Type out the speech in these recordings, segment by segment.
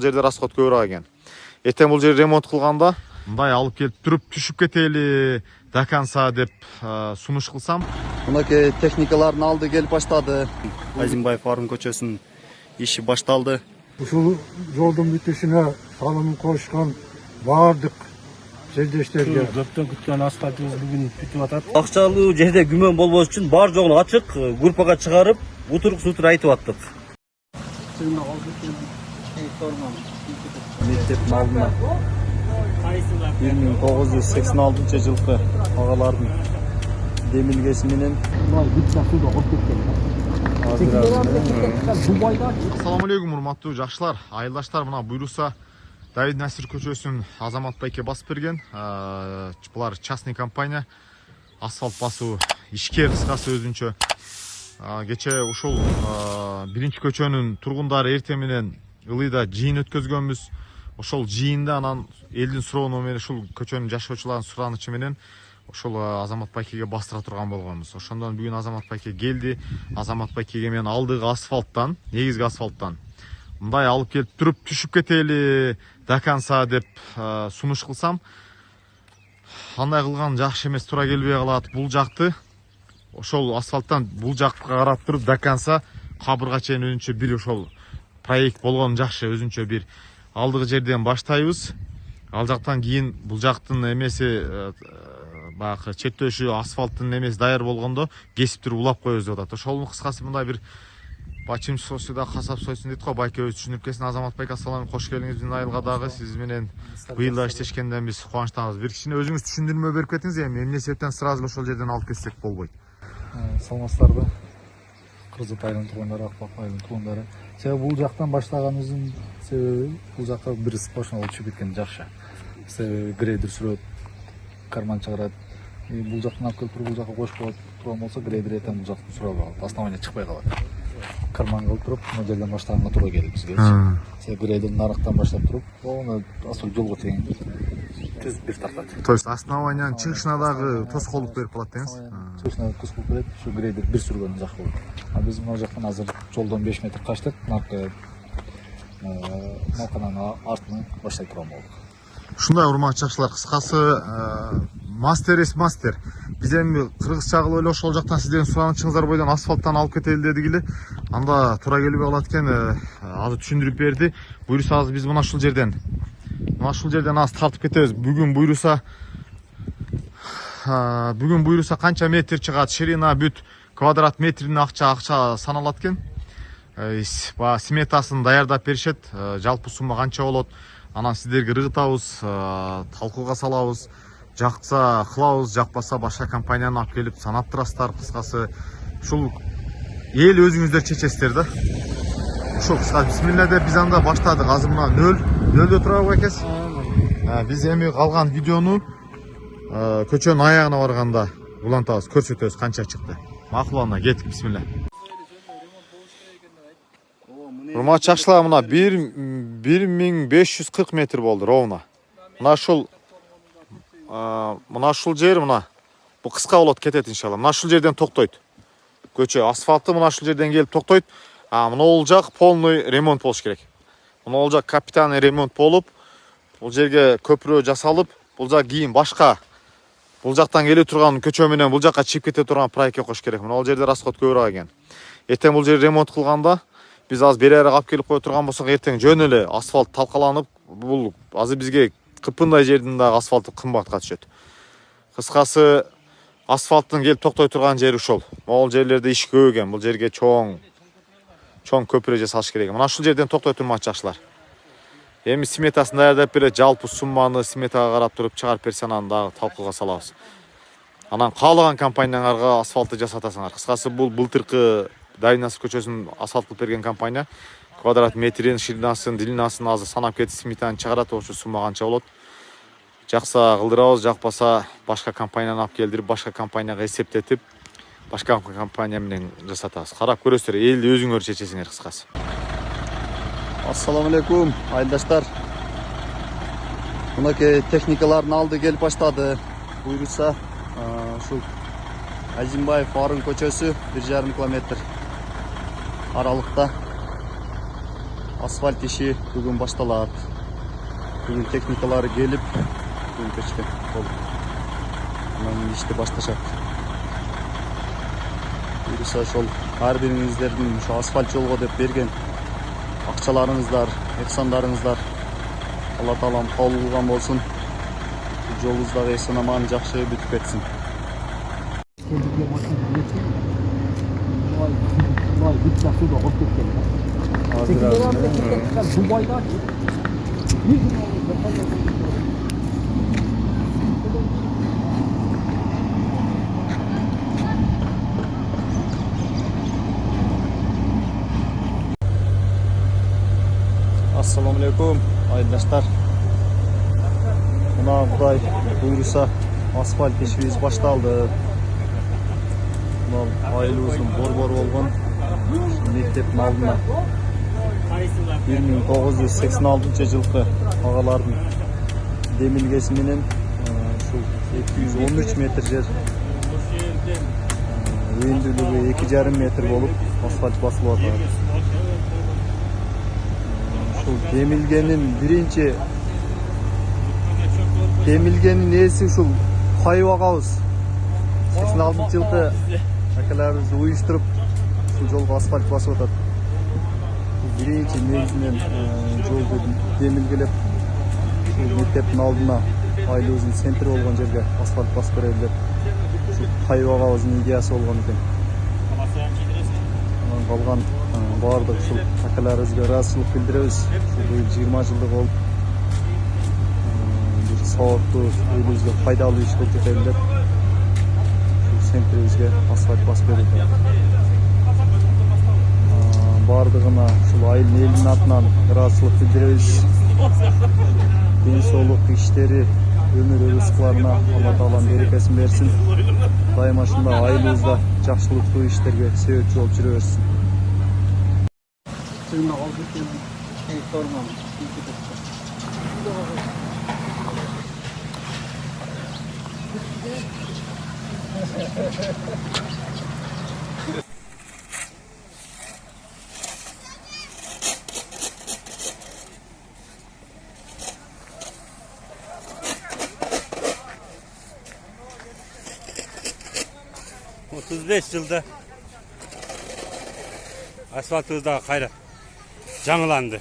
жерде расход көбүрөөк экен. Эртең бул жер ремонт кылганда мындай алып келип туруп түшүп кетели до конца деп сунуш кылсам, мынакей техникалардын алды келип баштады. Азимбаев Арын көчөсүнүн иши башталды. Ушул жолдун бүтүшүнө салым кошкон баардык жердештерге көптөн күткөн асфальтыбыз бүгүн бүтүп атат. Акчалуу жерде күмөн болбош үчүн бар жогун ачык группага чыгарып, утурук-сутур айтып аттык. Мектептин алдына 1986 жылкы агалардын демилгеси менен Assalamu alaikum урматтуу жакшылар, айылдаштар. Мына буйруса Давид Насир көчөсүн Азамат байке басып берген. Булар частный компания, асфальт басуу ишкер кыскасы өзүнчө. Кече ушул биринчи көчөнүн тургундары эртең менен ылыйда жыйын өткөзгөнбүз. Ошол жыйында анан элдин суроону менен ушул көчөнүн жашоочуларынын суранычы менен ошол Азамат байкеге бастыра турган болгонбуз. Ошондон бүгүн Азамат байке келди. Азамат байкеге мен алдыгы асфальттан, негизги асфальттан мындай алып келип туруп түшүп кетели до конца деп сунуш кылсам, андай кылган жакшы эмес, туура келбей калат. Бул жакты ошол асфальттан бул жакка карап туруп до конца кабырга чейин өзүнчө бир ошол проект болгон жакшы. Өзүнчө бир алдыгы жерден баштайбыз. Ал жактан кийин бул жактын эмеси баягы четтөшү асфальттын эмеси даяр болгондо кесип туруп улап коебуз деп атат. Ошолдун кыскасы мындай бир бачым сосуда касап сойсун дейт го. Байкебиз түшүнүп келсин. Азамат байке, ассалам, кош келиңиз биздин айылга дагы. Сиз менен быйыл иштешкенден биз кубанычтабыз. Бир кичине өзүңүз түшүндүрмө берип кетиңиз, эмне себептен сразу ошол жерден алып кетсек болбойт? Саламатсыздарбы? Кыргызыт айылынын туугандары, Акбак айылынын туугандары. Себеби бул жактан баштаганыбыздын себеби бул жакка бир сплошной болуп чыгып кеткен жакшы. Себеби грейдер сүрөт, карман чыгарат. Бул жактан алып келип бул жакка коюп коюп турган болсо, грейдер этем бул жактан сурап алат. Основание чыкпай калат. Карман кылып туруп, мына жерден баштаганга туура келди бизге. Себеби грейдер нарыктан баштап туруп, аны асфальт жолго чейин түз бир тартат. То есть основаниянын чыгышына дагы тоскоолдук берип калат деңиз? Чыгышына тоскоолдук берет, ушу грейдер бир сүргөн жак болот. Биз мына жактан азыр жолдон 5 метр качтык, наркы малкананын артынан баштай турган болдук. Ушундай урматтуу жакшылар, кыскасы мастер эс мастер. Биз эми кыргызча кылып эле ошол жактан сиздердин суранычыңыздар боюнан асфальттан алып кетели дедик эле. Анда туура келбей калат экен, азыр түшүндүрүп берди. Буйруса азыр биз мына ушул жерден аз тартып кетебиз. Бүгүн буйруса канча метр чыгат, ширина бүт квадрат метрин акча саналат экен. Сметасын даярдап беришет, жалпы сумма канча болот, анан сиздерге ыргытабыз, талкууга салабыз. Жакса кылабыз, жакпаса башка компанияны алып келип санап турасыздар. Кыскасы ушул эл өзүңүздөр чечесиздер да. Ушул кыска бисмилла деп биз анда баштадык. Азыр мына нөлдө турабы экенсиз? Биз эми калган видеону көчөнүн аягына барганда улантабыз, көрсөтөбүз канча чыкты. Макул, анда кеттик, бисмилла. Урматтуу жакшылар, мына 1540 метр болду ровно. Мына ушул жер, мына бул кыска болот, кетет иншалла. Мына ушул жерден токтойт. Көчө асфальты мына ушул жерден келип токтойт. Мына ол жак полный ремонт болуш керек. Мына ол жак капитальный ремонт болуп, бул жерге көпүрө жасалып, бул жак кийин башка бул жактан келе турган көчө менен бул жакка чыгып кете турган проектке кош керек. Мына ол жерде расход көбүрөөк экен. Эртең бул жер ремонт кылганда биз азыр бери алып келип кое турган болсок, эртең жөн эле асфальт талкаланып, бул азыр бизге кыпындай жердин дагы асфальты кымбатка түшөт. Кыскасы асфальттын келип токтой турган жери ушол. Могул жерлерде иш көп экен. Бул жерге чоң көпүрө жасалыш керек. Мына ушул жерден токтой турмакчы жакшылар. Эми сметасын даярдап берет, жалпы сумманы сметага карап туруп чыгарып берсе, анан дагы талкууга салабыз. Анан каалаган компанияларга асфальтты жасатасыңар. Кыскасы бул былтыркы Давид Насир көчөсүн асфальт кылып берген компания квадрат метрин, ширинасын, длинасын азыр санап кетип сметаны чыгарат. Ошо сумма канча болот? Жакса кылдырабыз, жакпаса башка компанияны алып келдирип, башка компанияга эсептетип, башка компания менен жасатабыз. Карап көрөсүздөр, элди өзүңөр чечесиңер кыскасы. Ассаламу алейкум, айылдаштар. Мынакей техникалардын алды келип баштады. Буйруса ушул Азимбаев Арын көчөсү 1,5 километр аралыкта. asfalt işi bugün baştalat. Bugün teknikalары gelip, bugün keçken oldu. Bundan işte başlaşat. Buyursa şol her birinizlerden şu asfalt yolga dep bergen akçalarınızlar, ehsanlarınızlar Allah Taalam kabul kılgan bolsun. Жолуңуздагы сынаманы жакшы бүтүп кетсин. Assalamu alaikum, айылдаштар. Muna Kuday buyursa asfalt işimiz baştaldı. Muna ayılımızın bor olgun mektepin aldına 1986 жылкы ağaların demilgesinin şu 213 metre yer öndülüğü 2,5 metre olup asfalt basılıp atıyor. Şu demilgenin birinci Demilgenin nesi şu kayvağız 86 жылкы akalarımızı uyuşturup şu yolga asfalt basıp atады. Birinci negizинен жолду демилгелеп şu мектептин алдына айылыбыздын центри болгон жерге асфальт басып берели деп şu кайвağыбыздын идеясы болгон экен. Анан калган баардык ушул акаларыбызга ыраазычылык билдиребиз. Быйыл 20 жылдык болуп сауаттуу өзүбүзгө пайдалуу иш кылып кетели деп центрибизге асфальт басып берилди. Бардыгына ушул айыл элинин атынан ыраазычылык билдиребиз. Ден соолук иштери өмүр рызыкларына Алла Таалам берекесин берсин. Дайыма ушундай айылыбызда жакшылыктуу иштерге себепчи болуп жүрө берсин. Жылда асфальтыбызда кайра жаңыланды.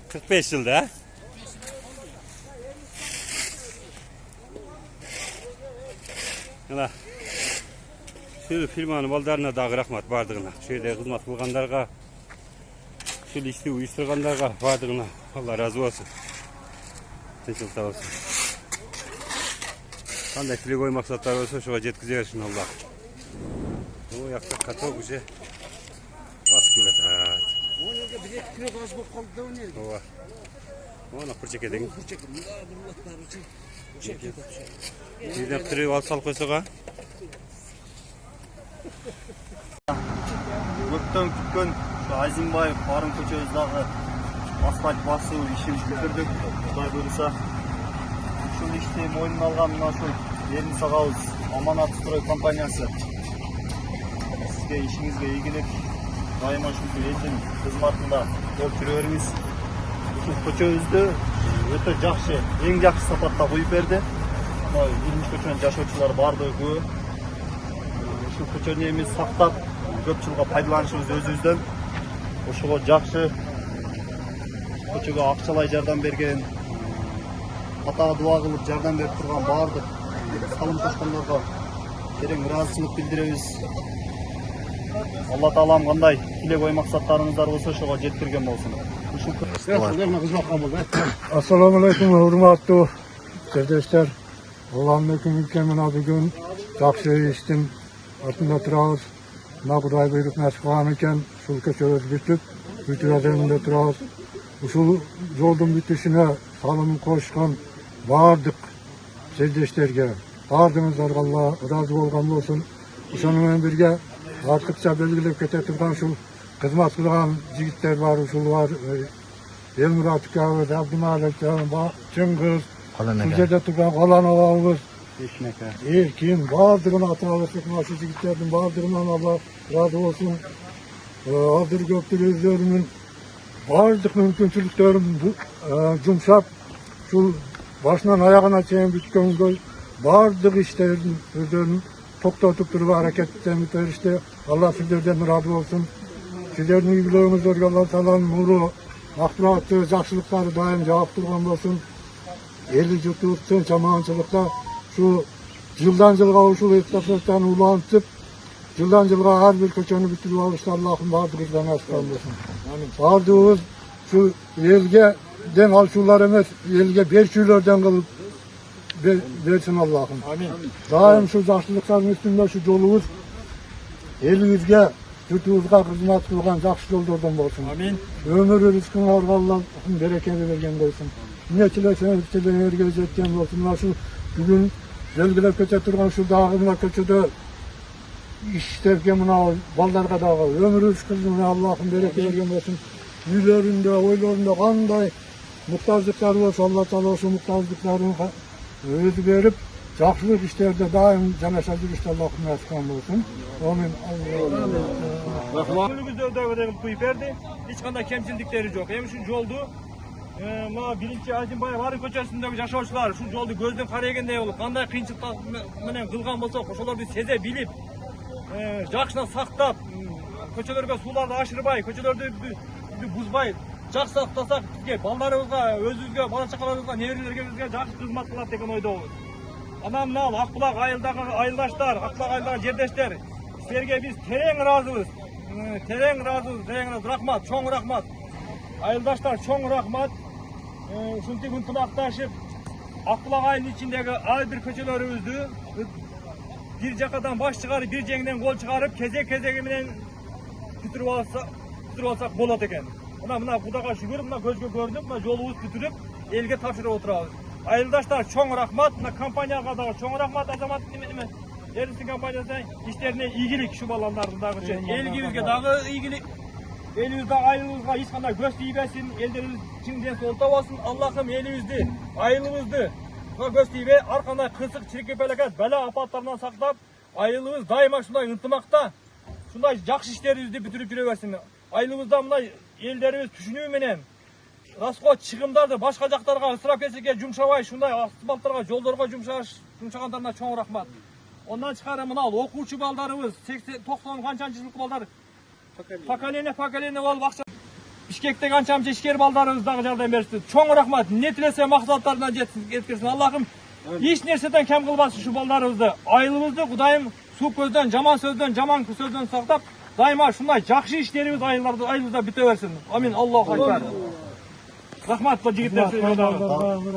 45 жылда. Мына şu firmanın baldarına dagы рахмат бардыгына. Şu жерде кызмат кылгандарга, şu ишти уюштургандарга бардыгына Алла разы болсун. Тынчылык табылсын. Кандай тилегой максаттар болсо ошого жеткизе берсин Алла. Bu yakta katok уже басып келатат. О жерге бир эки күнөк аз болуп калды да о жерге. Ооба. Мына курчеке деген. Курчек мына бурлаттары үчүн. Бирден тиреп алып салып койсок а? Көптөн күткөн Азимбаев Барын көчөбүздөгү асфальт басуу ишин бүтүрдүк. Кудай буйруса ушул ишти мойнуна алган мына ушул Эрин Сагабыз Аманат строй компаниясы сизге ишиңизге ийгилик, дайыма ушул элдин кызматында болуп жүрө бериңиз. Ушул көчөбүздү өтө жакшы, эң жакшы сапатта коюп берди. Мына Ирмиш көчөнүн жашоочулары бардыгы көп. Ушул көчөнү эми сактап, көп жылга пайдаланышыбыз өзүбүздөн. Ошого жакшы көчөгө акчалай жардам берген, ката дуа кылып жардам берип турган бардык салым кошкондорго терең ыраазычылык билдиребиз. Алла Таалам кандай тилек ой максаттарыңыздар болсо ошого жеткирген болсун. Assalamu alaikum, hurmatlı kardeşler. Allah'ın hükümlükle münabıgın жақсы iştin артында тұрабыз. Мына Құдай бұйрық нәсіп қылған екен, ушул көчөбүз бүтүп, бүтүп азырында турабыз. Ушул жолдун бүтүшүнө салымын кошкон бардык сердештерге, бардыгыңыздарга Алла ыраазы болгон болсун. Ошону менен бирге артыкча белгилеп кете турган ушул кызмат кылган жигиттер бар, ушул бар. Elmurat Kavuz, Abdülmalik Kavuz, Çıngız, bu жерде турган Қалан ağabeyimiz, Erkin, bardığına atabı sıkma, şu jigitlerden bardığından Allah razı olsun. Adır Göktür özlerinin bardıq mümkünçülüklerin jumşap, şu başından ayağına çeyin bitken göz bardıq işlerin özlerinin toktatıp durup hareketlerini işte Allah sizlerden razı olsun. Sizlerin ilgileriniz Allah salan nuru, akıratı, жақсылықтары daim cevap durgan olsun. Eli jutup, sen çamançılıkta şu yıldan yılga uşul estafetlerini ulantıp, yıldan yılga her bir köçeni bitirip alıştı Allah'ın bardığızdan açık olmasın. Bardığız şu elge den alçular emez, elge berçülerden kılıp versin Allah'ım. Daim şu жақсылықтардың üstünde şu yolumuz elimizge, jutuğuzga hizmet kılgan жақсы yollardan olsun. Ömür rızkını Allah'ın bereketi vergen olsun. Neçilesine erge jetken olsun. Şu bugün belgiler köçe turgan şu dağımına köçede işlerken mına baldarga dağı ömür rızkını Allah'ın bereketi vergen olsun. Yüzlerinde, oylarında kanday muhtaçlıkları olsa Allah Teala olsun muhtaçlıklarını özü verip жақсылық işlerde daim canaşa жүрüşte Allah'ın nasip olsun. Amin. Önümüzde ödevleri koyup verdi. Hiç kanda kemçilikleri yok. Hem şu yoldu. Birinci Azimbayev Arı köçesindeki yaşauşlar şu yoldu gözden karayaganda olup kanday kıyınçılıklar menen kılgan bolsa ошолорду сезе билип жакшынан сактап көчөлөргө сууларды ашырбай көчөлөрдү бузбай жакшы сактасак бизге балдарыбызга өзүбүзгө бала чакаларыбызга неберелерибизге жакшы кызмат кылат деген ойдобуз. Анан мына Акбулак айылдагы айылдаштар, Акбулак айылдагы жердештер, силерге биз терең ыраазыбыз. Терең рахмат, чоң рахмат. Айылдаштар, чоң рахмат. Ушинтип ынтымакташып, Акбулак айылынын ичиндеги ар бир көчөлөрүбүздү бир жакадан баш чыгарып, бир жеңден кол чыгарып, кезек-кезеги менен бүтүрүп алсак болот экен. Мына Кудайга шүгүр, мына көзгө көрүнүп, мына жолубуз бүтүрүп, элге тапшырып отурабыз. Айылдаштар, чоң рахмат, мына компанияга дагы чоң рахмат, Азамат Эрдистин компаниясына иштерине ийгилик шу балдардын дагы элибизге дагы ийгилик. Элибизде айылыбызга эч кандай көз тийбесин, элдерибиз чың ден соолукта болсун. Аллахым элибизди, айылыбызды көз тийбей, ар кандай кырсык, чиркепелек, бала апаттардан сактап, айылыбыз дайыма ушундай ынтымакта, ушундай жакшы иштерибизди бүтүрүп жүрө берсин. Айылыбызда мындай элдерибиз түшүнүү менен расход чыгымдарды башка жактарга ысырап кетсекке жумшабай, ушундай асфальттарга, жолдорго жумшагандарына чоң рахмат. Ondan çıkarı mına okuvçu baldarımız, 80-90 kançancı жылкы балдар, поколение olup акча Бишкекте канчамчы ишкер балдарыбыз дагы жардам беришти. Чоң рахмат. Не тилесе максаттарына жеткирсин. Аллахым эч нерседен кем кылбасын шу балдарыбызды. Айылыбызды Кудайым суу көздөн, жаман сөздөн сактап, дайыма ушундай жакшы иштерибиз айылыбызда бүтө берсин. Амин. Аллаху акбар. Рахмат bu жигиттер.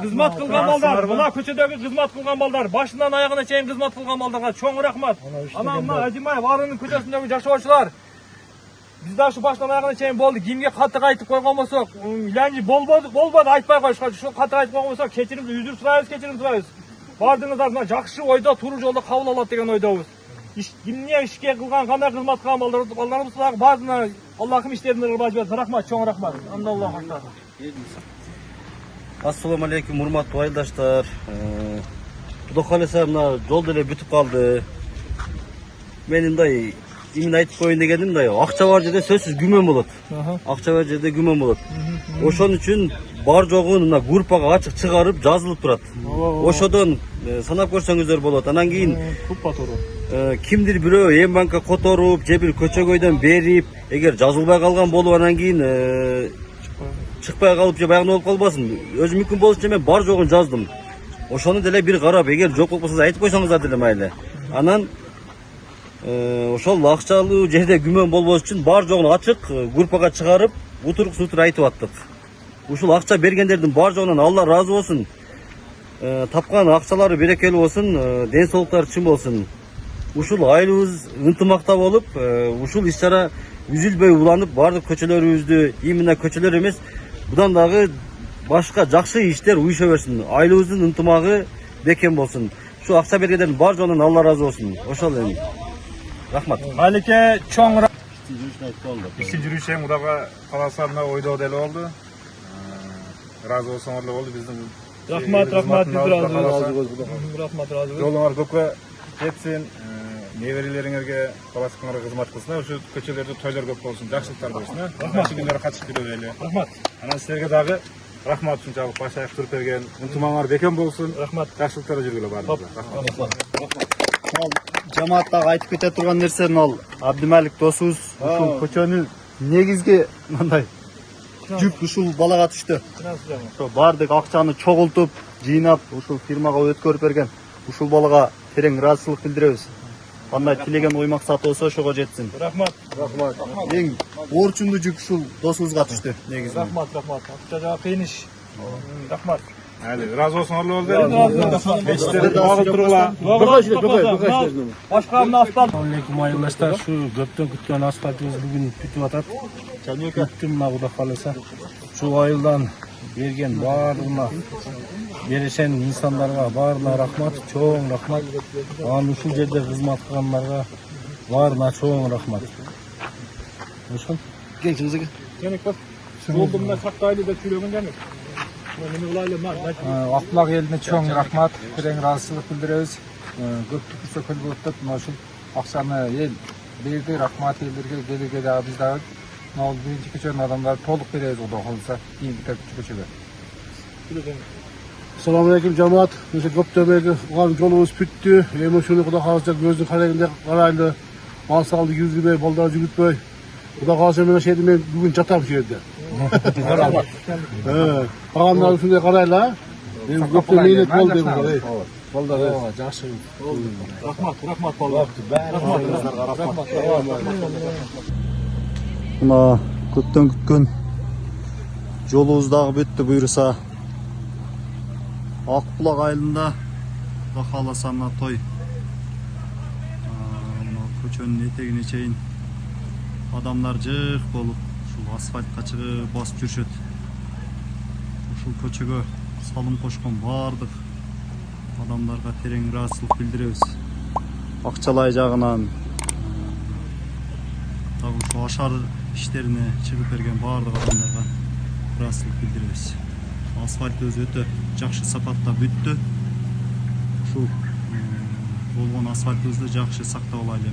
Кызмат кылган балдар, мына көчөдөгү кызмат кылган балдар, башынан аягына чейин кызмат кылган балдарга чоң рахмат. Анан мына Азимбаев Арынын көчөсүндөгү жашоочулар биз да ушу баштан аягына чейин болду. Кимге катык айтып койгон болсок, иланчы болбоду айтпай коюшка. Ушу катык айтып койгон болсок, үзүр сурайбыз. Бардыңыздар мына жакшы ойдо, туура жолдо кабыл алат деген ойдобуз. Кимне ишке кылган, кандай кызмат кылган балдарыбыз дагы баардыгына Аллахым иштерин ырбай берсин. Рахмат, чоң рахмат. Аллаху акбар. Assalamu alaikum урматтуу айылдаштар. Кудо кааласа мына жол деле бүтүп калды. Мен мындай имин айтып коеюн дегеним мындай акча бар жерде сөзсүз күмөн болот. Акча бар жерде күмөн болот. Ошон үчүн бар жогун мына группага ачык чыгарып жазылып турат. Ошодон санап көрсөңүздөр болот. Анан кийин кимдир бирөө эм банкка которуп, же бир көчөгөйдөн берип, эгер жазылбай калган болуп анан кийин чыкпай калып же баягы болуп калбасын. Өзү мүмкүн болушунча мен бар жогун жаздым. Ошону деле бир карап, эгер жок болуп калса айтып койсоңуздар деле майлы. Анан ошол акчалуу жерде күмөн болбош үчүн бар жогун ачык группага чыгарып, утур айтып аттык. Ушул акча бергендердин бар жогунан Алла ыраазы болсун. Тапкан акчалары берекелүү болсун, ден соолуктары чың болсун. Ушул айылыбыз ынтымакта болуп, ушул иш-чара үзүлбөй уланып, бардык көчөлөрүбүздү, именно көчөлөр эмес, будан дагы башка жакшы иштер уюша берсин. Айылыбыздын ынтымагы бекем болсун. Şu акча бергендердин бар жолунан Алла разы болсун. Ошол эми. Рахмат. Малике чоң Ишти жүрүшүң Кудайга кааласа мына ойдоо деле болду. Разы болсоңор деле болду биздин. Рахмат, биз разы болобуз. Рахмат, разы болобуз. Жолуңар көпкө жетсин. неберелериңерге баласыңарга кызмат кылсын, ушу көчөлөрдө тойлор көп болсун, жакшылыктар болсун, жакшы күндөргө катышып жүрөлү. Рахмат. Анан силерге дагы рахмат ушунчалык баш аяк туруп берген, ынтымаңар бекем болсун. Рахмат. Жакшылыктар жүргүлө баарыңызга. Ал жамааттагы айтып кете турган нерсенин ал Абдималик досубуз ушул көчөнү негизги мындай жүк ушул балага түштү. Ошо баардык акчаны чогултуп, жыйнап ушул фирмага өткөрүп берген. Ушул балага терең ыраазычылык билдиребиз. Кандай тилеген ой максаты болсо ошого жетсин. Рахмат. Рахмат. Эң орчундуу жүк ушул досубузга түштү негизи. Рахмат. Акчага кыйын иш. Рахмат. Айли, разы болсуңар болду. Мечиттерди багып тургула. Башка мына асфальт. Алейкум айылдаштар, шу көптөн күткөн асфальтыбыз бүгүн бүтүп атат. Бүттүм мына Кудай кааласа. Шу айылдан берген баардыгына берешен инсандарга баарына рахмат, чоң рахмат. Анан ушул жерде кызмат кылгандарга баарына чоң рахмат. Ошол. Кеңчиңизге. Жанек бар. Жолду мына сактайлы деп сүйлөгөн Жанек. Акбулак элине чоң рахмат, терең ыраазычылык билдиребиз. Көптүк көчөлгө өтүп, мына ушул акчаны эл берди, рахмат элдерге, келеге дагы биз дагы мына биринчи көчөнүн адамдары толук беребиз, Кудай кааласа, кийинки көчөгө. Assalamu alaikum cemaat. Mesela Göktepe'de olan yolumuz bitti. Emosyonu Kuda kalacak gözün kararında kararlı. Mal sağlığı 100 gibi baldarcı gütbey. Kuda kalacak ben şey dedim bugün çatam şeyde. Ağamlar üstünde kararlı. Benim Göktepe'ye inet bol dedim. Baldarcı. Жақсы. Рахмат балдар. Рахмат. Мына көптөн күткөн жолубуз дагы бүттү буйруса. Акбулак айылында Кудай кааласа мына той мына көчөнүн этегине чейин адамдар жык болуп ушул асфальтка чыгып басып жүрүшөт. Ушул көчөгө салым кошкон баардык адамдарга терең ыраазычылык билдиребиз. Акчалай жагынан дагы ушул ашар иштерине чыгып берген баардык адамдарга ыраазычылык билдиребиз. Асфальт өзү өтө жакшы сапатта бүттү. Ушул болгон асфальтыбызды жакшы сактап алайлы.